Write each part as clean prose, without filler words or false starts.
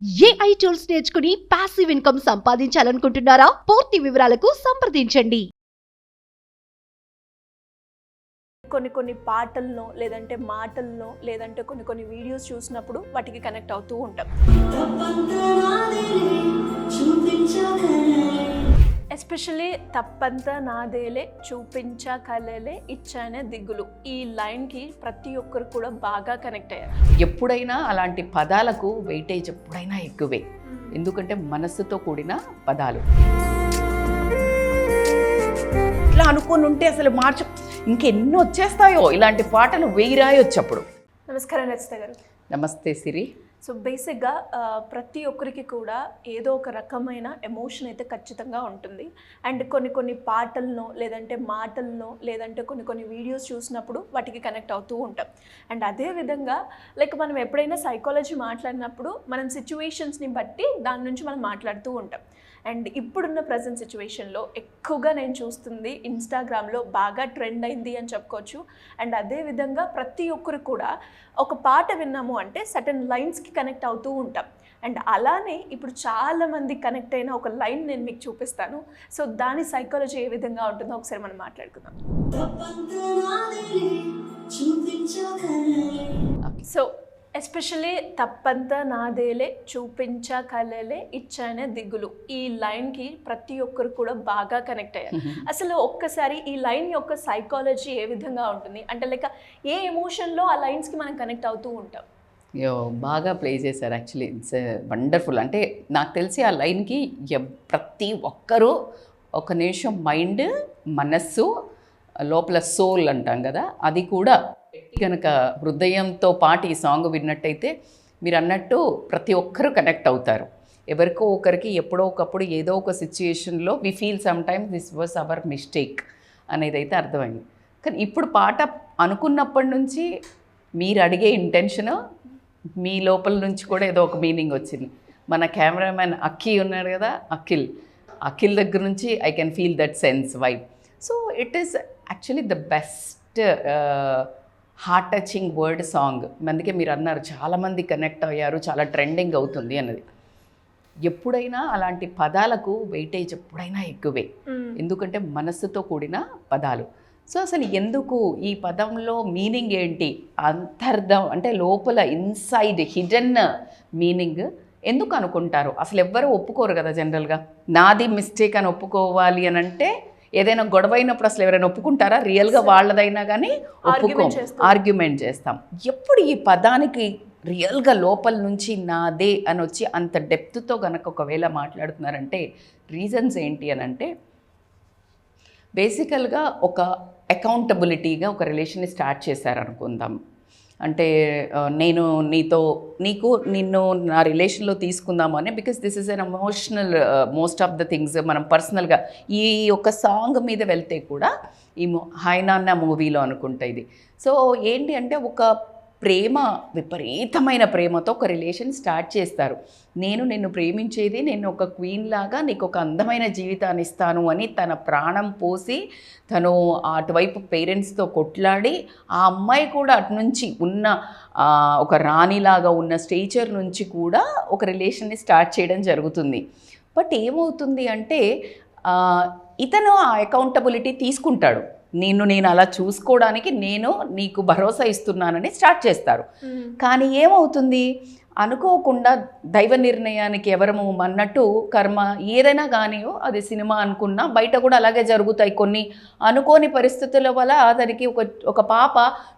AI tools నేర్చుకుని passive income సంపాదించాలనుకుంటున్నారా? పూర్తి వివరాలకు సంప్రదించండి. కొన్ని పాటల్లో లేదంటే మాటల్లో లేదంటే కొన్ని వీడియోస్ చూసినప్పుడు వాటికి కనెక్ట్ అవుతూ ఉంటాం. ఎస్పెషల్లీ తప్పంతా నాదేలే చూపించకలలే ఇచ్చానే దిగులు, ఈ లైన్కి ప్రతి ఒక్కరు కూడా బాగా కనెక్ట్ అయ్యారు. ఎప్పుడైనా అలాంటి పదాలకు వెయిటేజ్ ఎప్పుడైనా ఎక్కువే, ఎందుకంటే మనస్సుతో కూడిన పదాలు. ఇట్లా అనుకుని ఉంటే అసలు ఇంకెన్నో వచ్చేస్తాయో ఇలాంటి పాటలు వెయ్యి రాయొచ్చు అప్పుడు. నమస్కారం రచిత గారు. నమస్తే సిరి. సో బేసిక్గా ప్రతి ఒక్కరికి కూడా ఏదో ఒక రకమైన ఎమోషన్ అయితే ఖచ్చితంగా ఉంటుంది. అండ్ కొన్ని పాటలను లేదంటే మాటలను లేదంటే కొన్ని వీడియోస్ చూసినప్పుడు వాటికి కనెక్ట్ అవుతూ ఉంటాం. అండ్ అదేవిధంగా మనం ఎప్పుడైనా సైకాలజీ మాట్లాడినప్పుడు మనం సిచ్యువేషన్స్ని బట్టి దాని నుంచి మనం మాట్లాడుతూ ఉంటాం. అండ్ ఇప్పుడున్న ప్రజెంట్ సిచ్యువేషన్లో ఎక్కువగా నేను చూస్తుంది ఇన్స్టాగ్రామ్లో బాగా ట్రెండ్ అయింది అని చెప్పుకోవచ్చు. అండ్ అదేవిధంగా ప్రతి ఒక్కరు కూడా ఒక పాట విన్నాము అంటే సర్టన్ లైన్స్కి కనెక్ట్ అవుతూ ఉంటాం. అండ్ అలానే ఇప్పుడు చాలామంది కనెక్ట్ అయిన ఒక లైన్ నేను మీకు చూపిస్తాను. సో దాని సైకాలజీ ఏ విధంగా ఉంటుందో ఒకసారి మనం మాట్లాడుకుందాం. సో ఎస్పెషల్లీ తప్పంతా నాదేలే చూపించకలలే ఇచ్చానే దిగులు, ఈ లైన్కి ప్రతి ఒక్కరు కూడా బాగా కనెక్ట్ అయ్యారు. అసలు ఒక్కసారి ఈ లైన్ యొక్క సైకాలజీ ఏ విధంగా ఉంటుంది అంటే ఏ ఎమోషన్లో ఆ లైన్స్కి మనం కనెక్ట్ అవుతూ ఉంటాం? బాగా ప్లే చేశారు. Actually it's wonderful. అంటే నాకు తెలిసి ఆ లైన్కి ప్రతి ఒక్కరూ ఒక నిమిషం మైండ్, మనస్సు, లోపల సోల్ అంటాం కదా, అది కూడా కనుక హృదయంతో పాటు ఈ సాంగ్ విన్నట్టయితే మీరు అన్నట్టు ప్రతి ఒక్కరూ కనెక్ట్ అవుతారు. ఎవరికో ఒకరికి ఎప్పుడో ఒకప్పుడు ఏదో ఒక సిచ్యుయేషన్లో we feel some times this was our mistake అనేది అయితే అర్థమైంది. కానీ ఇప్పుడు పాట అనుకున్నప్పటి నుంచి మీరు అడిగే ఇంటెన్షన్ మీ లోపల నుంచి కూడా ఏదో ఒక మీనింగ్ వచ్చింది. మన కెమెరామ్యాన్ అక్కీ ఉన్నాడు కదా, అఖిల్ దగ్గర నుంచి I can feel that sense vibe. So it is actually the best heart touching word song. అందుకే మీరు అన్నారు చాలామంది కనెక్ట్ అయ్యారు, చాలా ట్రెండింగ్ అవుతుంది అన్నది. ఎప్పుడైనా అలాంటి పదాలకు వెయిటేజ్ ఎప్పుడైనా ఎక్కువే, ఎందుకంటే మనస్సుతో కూడిన పదాలు. సో అసలు ఎందుకు ఈ పదంలో మీనింగ్ ఏంటి, అంతర్థం అంటే లోపల ఇన్సైడ్ హిడెన్ మీనింగ్ ఎందుకు అనుకుంటారు? అసలు ఎవ్వరూ ఒప్పుకోరు కదా జనరల్గా. నాది మిస్టేక్ అని ఒప్పుకోవాలి అని అంటే ఏదైనా గొడవ అయినప్పుడు అసలు ఎవరైనా ఒప్పుకుంటారా? రియల్గా వాళ్ళదైనా కానీ ఆర్గ్యుమెంట్ చేస్తాం. ఎప్పుడు ఈ పదానికి రియల్గా లోపల నుంచి నాదే అని వచ్చి అంత డెప్త్తో కనుక ఒకవేళ మాట్లాడుతున్నారంటే రీజన్స్ ఏంటి అని అంటే, బేసికల్గా ఒక అకౌంటబిలిటీగా ఒక రిలేషన్ని స్టార్ట్ చేశారనుకుందాం. అంటే నేను నిన్ను నా రిలేషన్లో తీసుకుందామని, because this is an emotional most of the things మనం పర్సనల్గా ఈ యొక్క సాంగ్ మీద వెళ్తే కూడా ఈ హాయ్ నాన్న మూవీలో అనుకుంటా ఇది. సో ఏంటి అంటే ఒక ప్రేమ, విపరీతమైన ప్రేమతో ఒక రిలేషన్ స్టార్ట్ చేస్తారు. నిన్ను ప్రేమించేది, నేను ఒక క్వీన్ లాగా నీకు ఒక అందమైన జీవితాన్ని ఇస్తాను అని తన ప్రాణం పోసి తను అటువైపు పేరెంట్స్తో కొట్లాడి, ఆ అమ్మాయి కూడా అటు నుంచి ఉన్న ఒక రాణిలాగా ఉన్న స్టేచర్ నుంచి కూడా ఒక రిలేషన్ని స్టార్ట్ చేయడం జరుగుతుంది. బట్ ఏమవుతుంది అంటే ఇతను ఆ అకౌంటబిలిటీ తీసుకుంటాడు. నేను అలా చూసుకోవడానికి నేను నీకు భరోసా ఇస్తున్నానని స్టార్ట్ చేస్తారు. కానీ ఏమవుతుంది, అనుకోకుండా దైవ నిర్ణయానికి ఎవరము అన్నట్టు కర్మ ఏదైనా కానీ, అది సినిమా అనుకున్నా బయట కూడా అలాగే జరుగుతాయి. కొన్ని అనుకోని పరిస్థితుల వల్ల అతనికి ఒక పాప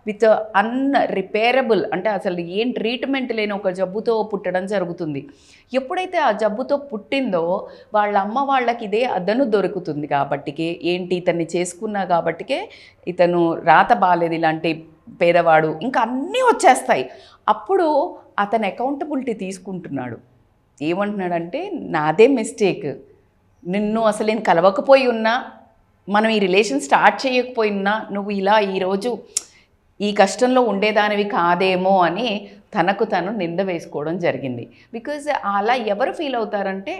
విత్ అన్రిపేరబుల్ అంటే అసలు ఏం ట్రీట్మెంట్ లేని ఒక జబ్బుతో పుట్టడం జరుగుతుంది. ఎప్పుడైతే ఆ జబ్బుతో పుట్టిందో వాళ్ళ అమ్మ వాళ్ళకి ఇదే అదను దొరుకుతుంది కాబట్టికే, ఏంటి ఇతన్ని చేసుకున్నా కాబట్టికే ఇతను రాత బాలేదు, ఇలాంటి పేదవాడు, ఇంకా అన్నీ వచ్చేస్తాయి. అప్పుడు అతను అకౌంటబిలిటీ తీసుకుంటున్నాడు. ఏమంటున్నాడంటే నాదే మిస్టేక్, నిన్ను అసలు నేను కలవకపోయి ఉన్నా, మనం ఈ రిలేషన్ స్టార్ట్ చేయకపోయినా నువ్వు ఇలా ఈరోజు ఈ కష్టంలో ఉండేదానివి కాదేమో అని తనకు తను నింద వేసుకోవడం జరిగింది. బికాజ్ అలా ఎవరు ఫీల్ అవుతారంటే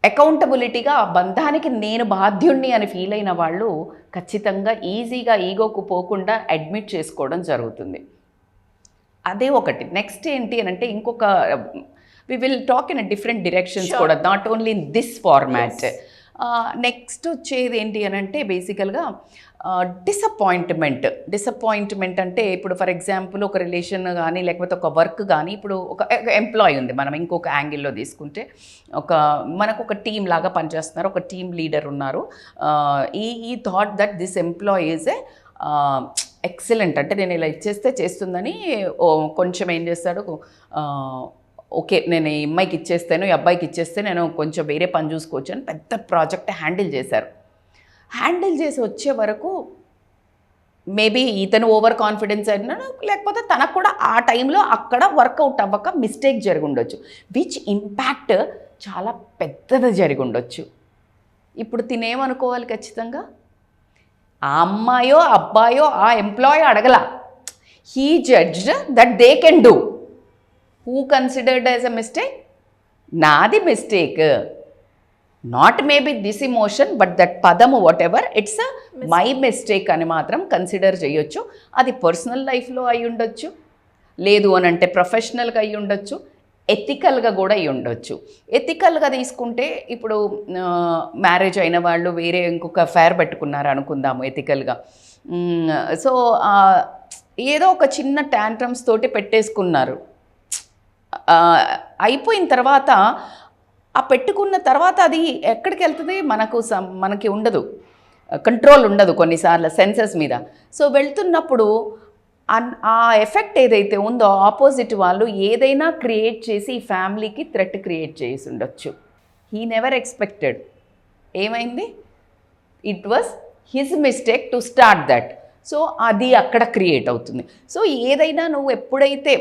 అకౌంటబిలిటీగా ఆ బంధానికి నేను బాధ్యుణ్ణి అని ఫీల్ అయిన వాళ్ళు ఖచ్చితంగా ఈజీగా ఈగోకు పోకుండా అడ్మిట్ చేసుకోవడం జరుగుతుంది. అదే ఒకటి. నెక్స్ట్ ఏంటి అని అంటే ఇంకొక we will talk in different directions Sure. కూడా, not only in this format. Yes. Next వచ్చేది ఏంటి అని అంటే బేసికల్గా డిసప్పాయింట్మెంట్ అంటే ఇప్పుడు ఫర్ ఎగ్జాంపుల్ ఒక రిలేషన్ కానీ లేకపోతే ఒక వర్క్ కానీ, ఇప్పుడు ఒక ఎంప్లాయీ ఉంది, మనం ఇంకొక యాంగిల్లో తీసుకుంటే మనకు ఒక టీమ్ లాగా పనిచేస్తున్నారు, ఒక టీమ్ లీడర్ ఉన్నారు. ఈ thought that this employee is excellent, అంటే నేను ఇలా ఇచ్చేస్తే చేస్తుందని కొంచెం ఏం చేస్తాడు, ఓకే నేను ఈ అమ్మాయికి ఇచ్చేస్తాను, ఈ అబ్బాయికి ఇచ్చేస్తే నేను కొంచెం వేరే పని చూసుకోవచ్చు అని పెద్ద ప్రాజెక్ట్ హ్యాండిల్ చేశారు. హ్యాండిల్ చేసి వచ్చే వరకు మేబీ ఇతను ఓవర్ కాన్ఫిడెన్స్ అయినాడు, లేకపోతే తనకు కూడా ఆ టైంలో అక్కడ వర్కౌట్ అవ్వక మిస్టేక్ జరిగి ఉండొచ్చు, విచ్ ఇంపాక్ట్ చాలా పెద్దది జరిగి ఉండొచ్చు. ఇప్పుడు తినేమనుకోవాలి ఖచ్చితంగా, ఆ అమ్మాయో అబ్బాయో ఆ ఎంప్లాయీ అడగల, he judged that they can do. Who considered as a mistake? నాది mistake, not maybe this emotion but that పదము whatever it's my mistake అని మాత్రం కన్సిడర్ చేయొచ్చు. అది పర్సనల్ లైఫ్లో అయి ఉండొచ్చు, లేదు అని అంటే ప్రొఫెషనల్గా అయి ఉండొచ్చు, ఎథికల్గా కూడా అయి ఉండొచ్చు. ఎథికల్గా తీసుకుంటే ఇప్పుడు మ్యారేజ్ అయిన వాళ్ళు వేరే ఇంకొక అఫైర్ పెట్టుకున్నారు అనుకుందాము ఎథికల్గా. సో ఏదో ఒక చిన్న టాంట్రమ్స్ తోటి పెట్టేసుకున్నారు, అయిపోయిన తర్వాత ఆ పెట్టుకున్న తర్వాత అది ఎక్కడికి వెళ్తుంది, మనకి ఉండదు, కంట్రోల్ ఉండదు కొన్నిసార్లు సెన్సెస్ మీద. సో వెళ్తున్నప్పుడు ఆ ఎఫెక్ట్ ఏదైతే ఉందో ఆపోజిట్ వాళ్ళు ఏదైనా క్రియేట్ చేసి ఈ ఫ్యామిలీకి థ్రెట్ క్రియేట్ చేసి ఉండొచ్చు. He never expected. ఏమైంది? It was his mistake to start that. So అది అక్కడ క్రియేట్ అవుతుంది. సో ఏదైనా నువ్వు ఎప్పుడైతే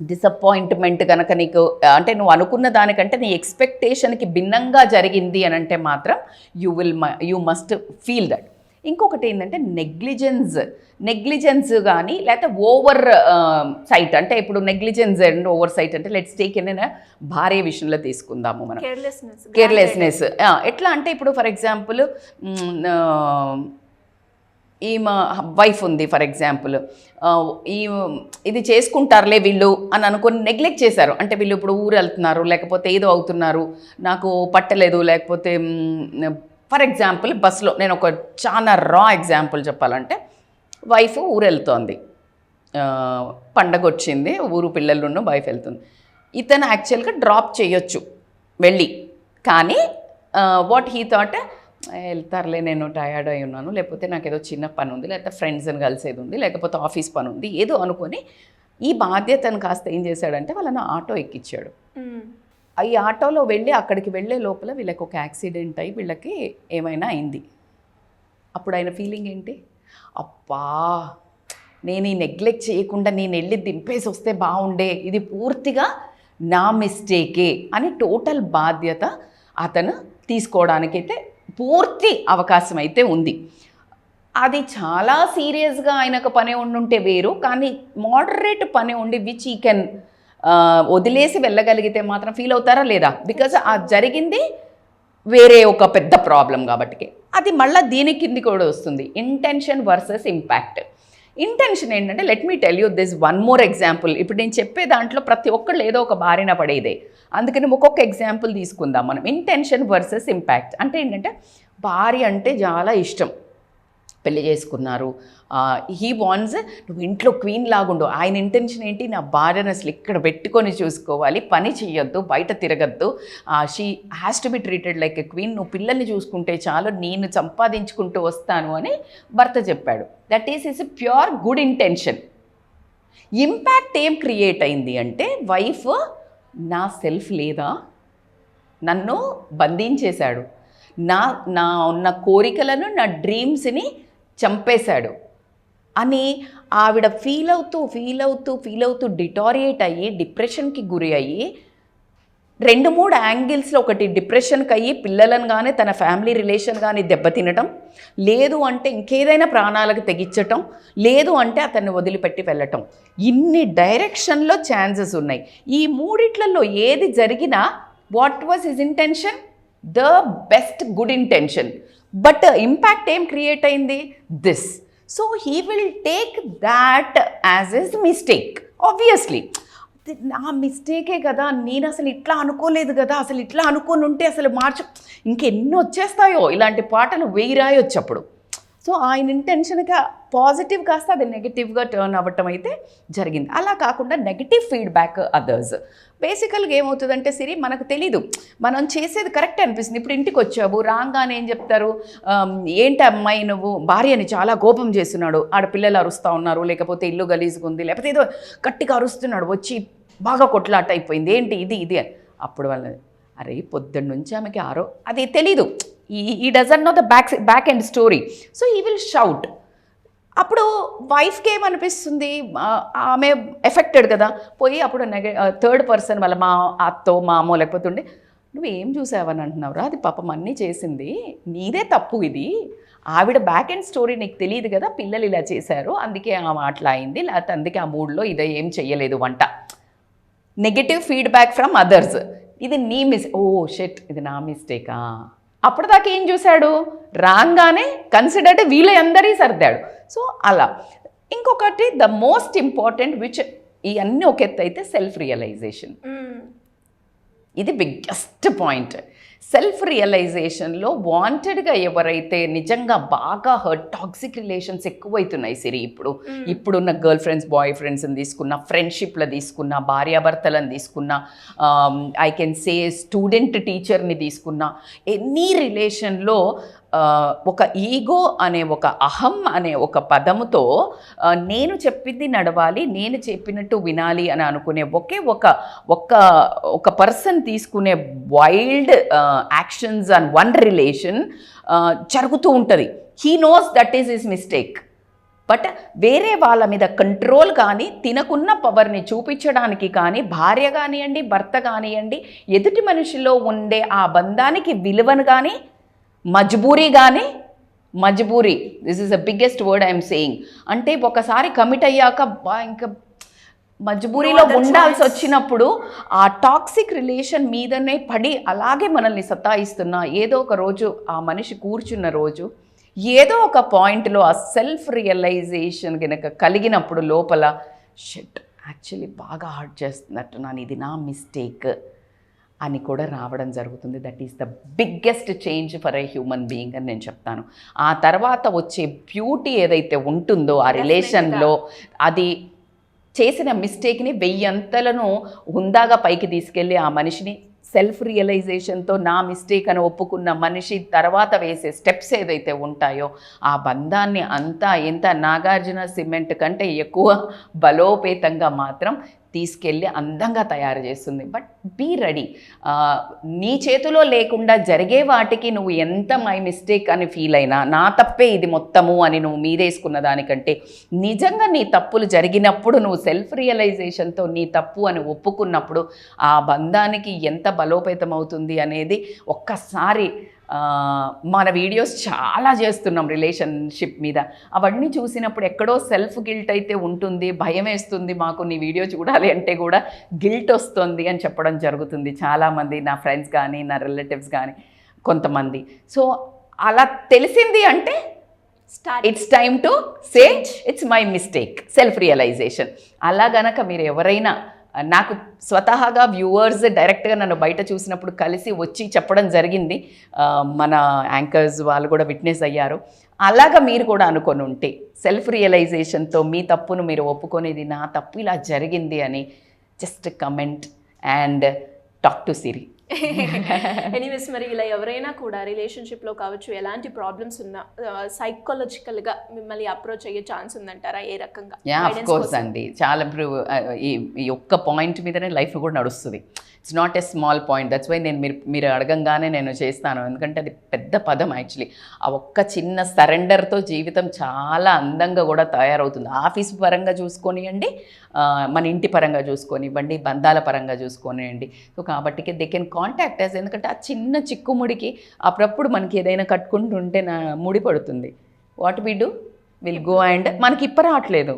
డిసప్పాయింట్మెంట్ కనుక నీకు అంటే నువ్వు అనుకున్న దానికంటే నీ ఎక్స్పెక్టేషన్కి భిన్నంగా జరిగింది అని అంటే మాత్రం యూ మస్ట్ ఫీల్ దట్. ఇంకొకటి ఏంటంటే నెగ్లిజెన్స్ కానీ లేకపోతే ఓవర్ సైట్, అంటే ఇప్పుడు నెగ్లిజెన్స్ అండ్ ఓవర్ సైట్ అంటే లెట్స్ టేక్ ఏదైనా భార్య విషయంలో తీసుకుందాము మనం, కేర్లెస్నెస్. ఎట్లా అంటే ఇప్పుడు ఫర్ ఎగ్జాంపుల్ ఈమె వైఫ్ ఉంది ఫర్ ఎగ్జాంపుల్, ఇది చేసుకుంటారులే వీళ్ళు అని అనుకొని నెగ్లెక్ట్ చేశారు. అంటే వీళ్ళు ఇప్పుడు ఊరు వెళ్తున్నారు, లేకపోతే ఏదో అవుతున్నారు, నాకు పట్టలేదు, లేకపోతే ఫర్ ఎగ్జాంపుల్ బస్సులో నేను ఒక చాలా రా ఎగ్జాంపుల్ చెప్పాలంటే, వైఫ్ ఊరు వెళ్తోంది, పండగ వచ్చింది, ఊరు పిల్లలున్న వైఫ్ వెళ్తుంది. ఇతను యాక్చువల్గా డ్రాప్ చేయొచ్చు వెళ్ళి, కానీ వాట్ హీ థాట్, వెళ్తారులే నేను టయర్డ్ అయి ఉన్నాను, లేకపోతే నాకు ఏదో చిన్న పని ఉంది, లేకపోతే ఫ్రెండ్స్ని కలిసేది ఉంది, లేకపోతే ఆఫీస్ పని ఉంది, ఏదో అనుకొని ఈ బాధ్యతను కాస్త ఏం చేశాడంటే వాళ్ళని ఆటో ఎక్కించాడు. ఈ ఆటోలో వెళ్ళి అక్కడికి వెళ్ళే లోపల వీళ్ళకి ఒక యాక్సిడెంట్ అయ్యి వీళ్ళకి ఏమైనా అయింది. అప్పుడు ఆయన ఫీలింగ్ ఏంటి? అబ్బా నేను ఈ నెగ్లెక్ట్ చేయకుండా నేను వెళ్ళి దింపేసి వస్తే బాగుండే, ఇది పూర్తిగా నా మిస్టేకే అని టోటల్ బాధ్యత అతను తీసుకోవడానికైతే పూర్తి అవకాశం అయితే ఉంది. అది చాలా సీరియస్గా ఆయనకు పని ఉండుంటే వేరు, కానీ మోడరేట్ పని ఉండి విచ్ ఈ కెన్ వదిలేసి వెళ్ళగలిగితే మాత్రం ఫీల్ అవుతారా లేదా? బికాజ్ ఆ జరిగింది వేరే ఒక పెద్ద ప్రాబ్లం కాబట్టి అది మళ్ళీ దీని కింది కూడా వస్తుంది. Intention versus impact. ఇంటెన్షన్ ఏంటంటే let me tell you this one more example. ఇప్పుడు నేను చెప్పే దాంట్లో ప్రతి ఒక్కళ్ళు ఏదో ఒక బారిన పడేదే, అందుకని ఒక్కొక్క ఎగ్జాంపుల్ తీసుకుందాం మనం. ఇంటెన్షన్ వర్సెస్ ఇంపాక్ట్ అంటే ఏంటంటే, భార్య అంటే చాలా ఇష్టం, పెళ్లి చేసుకున్నారు, హీ వాంట్స్ నువ్వు ఇంట్లో క్వీన్ లాగుండు. ఆయన ఇంటెన్షన్ ఏంటి, నా భార్యను అసలు ఇక్కడ పెట్టుకొని చూసుకోవాలి, పని చేయొద్దు, బయట తిరగద్దు, she has to be treated like a queen, నువ్వు పిల్లల్ని చూసుకుంటే చాలు, నేను సంపాదించుకుంటూ వస్తాను అని భర్త చెప్పాడు. That is a pure good intention. Impact ఏం క్రియేట్ అయింది అంటే, వైఫ్ నా సెల్ఫ్ లేదా, నన్ను బంధించేశాడు, నా ఉన్న కోరికలను నా డ్రీమ్స్ని చంపేశాడు అని ఆవిడ ఫీల్ అవుతూ డిటారియేట్ అయ్యి డిప్రెషన్కి గురి అయ్యి 2-3 యాంగిల్స్లో, ఒకటి డిప్రెషన్కి అయ్యి పిల్లలను కానీ తన ఫ్యామిలీ రిలేషన్ కానీ దెబ్బతినటం, లేదు అంటే ఇంకేదైనా ప్రాణాలకు తెగించటం, లేదు అంటే అతన్ని వదిలిపెట్టి వెళ్ళటం, ఇన్ని డైరెక్షన్లో ఛాన్సెస్ ఉన్నాయి. ఈ మూడిట్లలో ఏది జరిగినా what was his intention? The best good intention. But impact ఏం క్రియేట్ అయింది? This. So he will take that as his mistake. Obviously అది నా మిస్టేకే కదా, నేను అసలు ఇట్లా అనుకోలేదు కదా, అసలు ఇట్లా అనుకొని ఉంటే అసలు ఇంకెన్ని వచ్చేస్తాయో ఇలాంటి పాటలు వెయ్యి రాయొచ్చు అప్పుడు. సో ఆయన ఇంటెన్షన్గా పాజిటివ్ కాస్త అది నెగిటివ్గా టర్న్ అవ్వటం అయితే జరిగింది. అలా కాకుండా నెగిటివ్ ఫీడ్బ్యాక్ అదర్స్. బేసికల్గా ఏమవుతుందంటే సిరి, మనకు తెలీదు మనం చేసేది కరెక్ట్ అనిపిస్తుంది. ఇప్పుడు ఇంటికి వచ్చావు, రాగానే ఏం చెప్తారు, ఏంటి అమ్మాయి నువ్వు భార్యని చాలా కోపం చేస్తున్నాడు, ఆడపిల్లలు అరుస్తూ ఉన్నారు, లేకపోతే ఇల్లు గలీజ్గా ఉంది, లేకపోతే ఏదో గట్టిగా అరుస్తున్నాడు, వచ్చి బాగా కొట్లాట అయిపోయింది, ఏంటి ఇది అని. అప్పుడు వాళ్ళది అరే పొద్దున్న నుంచి ఆమెకి అది తెలీదు, ఈ doesn't know the back end story. So ఈ విల్ షౌట్. అప్పుడు వైఫ్కి ఏమనిపిస్తుంది, ఆమె ఎఫెక్టెడ్ కదా, పోయి అప్పుడు థర్డ్ పర్సన్ వాళ్ళ మా అత్తో మామో లేకపోతే ఉండి, నువ్వు ఏం చూసావని అంటున్నావురా, అది పాపం అన్నీ చేసింది, నీదే తప్పు, ఇది ఆవిడ బ్యాక్ ఎండ్ స్టోరీ నీకు తెలియదు కదా, పిల్లలు ఇలా చేశారు అందుకే ఆ మాటలు అయింది, లేకపోతే అందుకే ఆ మూడ్లో ఇదే ఏం చెయ్యలేదు వంట. Negative feedback from others. ఇది నీ షెట్ ఇది నా మిస్టేకా. అప్పుడు దాకా ఏం చూశాడు, రాగానే కన్సిడర్డ్ వీళ్ళందరి సర్దాడు. సో అలా. ఇంకొకటి ద మోస్ట్ ఇంపార్టెంట్ విచ్ ఇవన్నీ ఒక ఎత్తు అయితే సెల్ఫ్ రియలైజేషన్. ఇది బిగ్గెస్ట్ పాయింట్. సెల్ఫ్ రియలైజేషన్లో వాంటెడ్గా ఎవరైతే నిజంగా బాగా టాక్సిక్ రిలేషన్స్ ఎక్కువైతున్నాయి సిరి, ఇప్పుడున్న గర్ల్ ఫ్రెండ్స్ బాయ్ ఫ్రెండ్స్ని తీసుకున్న, ఫ్రెండ్షిప్లో తీసుకున్న, భార్యాభర్తలను తీసుకున్న, ఐ కెన్ సే స్టూడెంట్ టీచర్ని తీసుకున్న, ఎనీ రిలేషన్లో ఒక ఈగో అనే ఒక అహం అనే ఒక పదముతో నేను చెప్పింది నడవాలి, నేను చెప్పినట్టు వినాలి అని అనుకునే ఒక పర్సన్ తీసుకునే wild actions and one relation జరుగుతూ ఉంటుంది. He knows that is his mistake. But వేరే వాళ్ళ మీద కంట్రోల్ కానీ, తినకున్న పవర్ని చూపించడానికి కానీ, భార్య కానివ్వండి, భర్త కానివ్వండి, ఎదుటి మనిషిలో ఉండే ఆ బంధానికి విలువను కానీ, మజ్బూరీ this is the biggest word I'm saying. అంటే ఒకసారి కమిట్ అయ్యాక ఇంకా మజ్బూరీలో ఉండాల్సి వచ్చినప్పుడు ఆ టాక్సిక్ రిలేషన్ మీదనే పడి అలాగే మనల్ని సతాయిస్తున్నా, ఏదో ఒక రోజు ఆ మనిషి కూర్చున్న రోజు ఏదో ఒక పాయింట్లో ఆ సెల్ఫ్ రియలైజేషన్ కనుక కలిగినప్పుడు లోపల షిట్ యాక్చువల్లీ బాగా హర్ట్ చేస్తున్నట్టున్నాను, ఇది నా మిస్టేక్ అని కూడా రావడం జరుగుతుంది. That is the biggest change for a human being అని నేను చెప్తాను. ఆ తర్వాత వచ్చే బ్యూటీ ఏదైతే ఉంటుందో ఆ రిలేషన్లో, అది చేసిన మిస్టేక్ని 1000 అంతలను హుందాగా పైకి తీసుకెళ్ళి ఆ మనిషిని సెల్ఫ్ రియలైజేషన్తో నా మిస్టేక్ అని ఒప్పుకున్న మనిషి తర్వాత వేసే స్టెప్స్ ఏదైతే ఉంటాయో ఆ బంధాన్ని అంతా ఎంత నాగార్జున సిమెంట్ కంటే ఎక్కువ బలోపేతంగా మాత్రం తీసుకెళ్ళి అందంగా తయారు చేస్తుంది. But be ready. నీ చేతిలో లేకుండా జరిగే వాటికి నువ్వు ఎంత మై మిస్టేక్ అని ఫీల్ అయినా, నా తప్పే ఇది మొత్తము అని నువ్వు మీదేసుకున్న దానికంటే నిజంగా నీ తప్పులు జరిగినప్పుడు నువ్వు సెల్ఫ్ రియలైజేషన్తో నీ తప్పు అని ఒప్పుకున్నప్పుడు ఆ బంధానికి ఎంత బలోపేతం అవుతుంది అనేది ఒక్కసారి మన వీడియోస్ చాలా చేస్తున్నాం రిలేషన్షిప్ మీద. అవన్నీ చూసినప్పుడు ఎక్కడో సెల్ఫ్ గిల్ట్ అయితే ఉంటుంది, భయం వేస్తుంది, మాకు నీ వీడియో చూడాలి అంటే కూడా గిల్ట్ వస్తుంది అని చెప్పడం జరుగుతుంది చాలామంది, నా ఫ్రెండ్స్ కానీ నా రిలేటివ్స్ కానీ కొంతమంది. సో అలా తెలిసింది అంటే it's time to say it's my mistake, self realization. అలా గనక మీరు ఎవరైనా, నాకు స్వతహాగా వ్యూవర్స్ డైరెక్ట్గా నన్ను బయట చూసినప్పుడు కలిసి వచ్చి చెప్పడం జరిగింది, మన యాంకర్స్ వాళ్ళు కూడా విట్నెస్ అయ్యారు. అలాగా మీరు కూడా అనుకొని ఉంటే సెల్ఫ్ రియలైజేషన్తో మీ తప్పును మీరు ఒప్పుకొనేది నా తప్పు ఇలా జరిగింది అని just comment and talk to Siri. Anyways, మరి ఇలా ఎవరైనా కూడా రిలేషన్షిప్లో కావచ్చు ఎలాంటి ప్రాబ్లమ్స్ ఉన్నా సైకలాజికల్గా మిమ్మల్ని అప్రోచ్ అయ్యే ఛాన్స్ ఉందంటారా? ఏ రకంగా? ఆఫ్ కోర్స్ అండి, చాలా ఈ ఒక్క పాయింట్ మీదనే లైఫ్ కూడా నడుస్తుంది. It's not a small point. That's why నేను మీరు అడగంగానే నేను చేస్తాను, ఎందుకంటే అది పెద్ద పదం యాక్చువల్లీ. ఆ ఒక్క చిన్న సరెండర్తో జీవితం చాలా అందంగా కూడా తయారవుతుంది. ఆఫీస్ పరంగా చూసుకొనియండి, మన ఇంటి పరంగా చూసుకొనివ్వండి, బంధాల పరంగా చూసుకొనియండి. సో కాబట్టికి దే కెన్ కాంటాక్ట్ అస్. ఎందుకంటే ఆ చిన్న చిక్కుముడికి అప్పుడప్పుడు మనకి ఏదైనా కట్టుకుంటుంటే నా ముడి పడుతుంది. What we do, will go and మనకి ఇప్పరాట్లేదు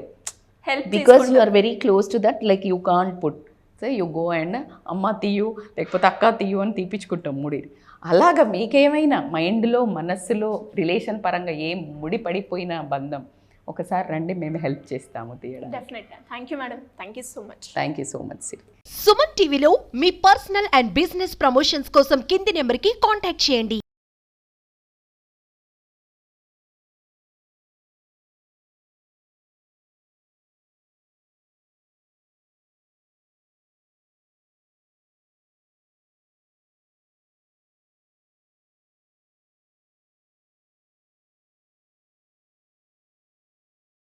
because you are very close to that, like you can't put, so you go and అమ్మ తీయు లేకపోతే అక్క తీయు అని తీపించుకుంటాం ముడి. అలాగా మీకేమైనా మైండ్లో మనస్సులో రిలేషన్ పరంగా ఏం ముడి పడిపోయిన బంధం ఒకసారి రండి, మేము హెల్ప్ చేస్తాము తీయడానికి. డెఫినెట్గా. Thank you madam, thank you so much. Thank you so much Siri. Suman టీవీలో మీ పర్సనల్ అండ్ బిజినెస్ ప్రమోషన్స్ కోసం కింది నెంబర్కి కాంటాక్ట్ చేయండి.